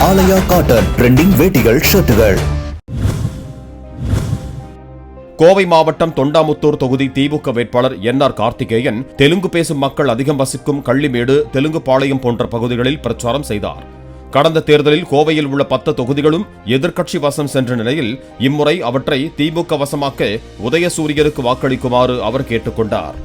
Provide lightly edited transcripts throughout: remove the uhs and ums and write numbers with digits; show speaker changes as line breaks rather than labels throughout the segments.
ஆலயா cotton trending வேட்டிகள் ஷர்ட்டுகள்.
Kovai மாவட்டம் தொண்டாமுத்தூர் தொகுதி திமுக வேட்பாளர் NR கார்த்திகேயன் தெலுங்கு பேசும் மக்கள் அதிகம் வசிக்கும் கள்ளிமேடு, தெலுங்குபாளையம் போன்ற பகுதிகளில் பிரச்சாரம் செய்தார். கடந்த தேர்தலில் கோவையில் உள்ள 10 தொகுதிகளும் எதிர்க்கட்சி வசம் சென்ற நிலையில் இம்முறை அவற்றை திமுக வசமாக்க உதயசூரியனுக்கு வாக்களிக்குமாறு அவர் கேட்டுக் கொண்டார்.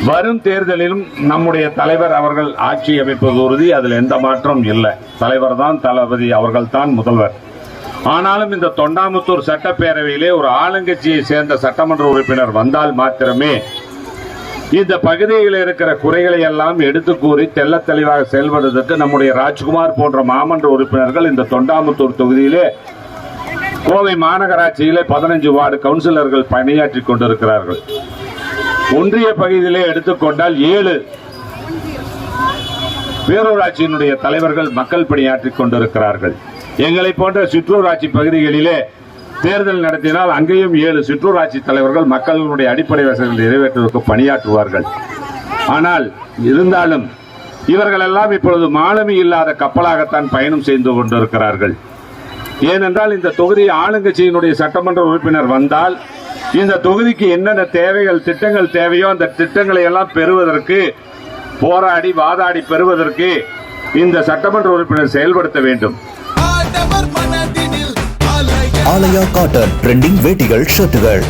வரும் தேர்தலிலும் நம்முடைய தலைவர் அவர்கள் ஆட்சி அமைப்பது உறுதி. அதில் எந்த மாற்றம் இல்லை. தலைவர் தான் தளபதி, அவர்கள் தான் முதல்வர். ஆனாலும் இந்த தொண்டாமுத்தூர் சட்டப்பேரவையிலே ஒரு ஆளுங்கட்சியை சேர்ந்த சட்டமன்ற உறுப்பினர் வந்தால் மாத்திரமே இந்த பகுதியில் இருக்கிற குறைகளை எல்லாம் எடுத்து கூறி தெல்ல தெளிவாக செயல்படுவதற்கு நம்முடைய ராஜ்குமார் போன்ற மாமன்ற உறுப்பினர்கள் இந்த தொண்டாமுத்தூர் தொகுதியிலே கோவை மாநகராட்சியிலே 15 வார்டு கவுன்சிலர்கள் பணியாற்றிக் கொண்டிருக்கிறார்கள். ஒன்றிய பகுதியிலே எடுத்துக்கொண்டால் 7 பேரூராட்சியினுடைய தலைவர்கள் மக்கள் பணியாற்றிக் கொண்டிருக்கிறார்கள். எங்களை போன்ற சிற்றூராட்சி பகுதிகளிலே தேர்தல் நடத்தினால் அங்கேயும் 7 சிற்றூராட்சி தலைவர்கள் மக்களுடைய அடிப்படை வசதிகளை நிறைவேற்றுவதற்கு பணியாற்றுவார்கள். ஆனால் இருந்தாலும் இவர்களெல்லாம் இப்பொழுது மாலுமி இல்லாத கப்பலாகத்தான் பயணம் செய்து கொண்டிருக்கிறார்கள். ஏனென்றால் இந்த தொகுதி ஆளுங்கட்சியினுடைய சட்டமன்ற உறுப்பினர் வந்தால் இந்த தொகுதிக்கு என்னென்ன தேவைகள், திட்டங்கள் தேவையோ அந்த திட்டங்களை எல்லாம் பெறுவதற்கு, போராடி வாதாடி பெறுவதற்கு இந்த சட்டமன்ற உறுப்பினர் செயல்படுத்த வேண்டும்.
ஆலயா காட்டன் ட்ரெண்டிங் வேட்டிகள் ஷர்ட்டுகள்.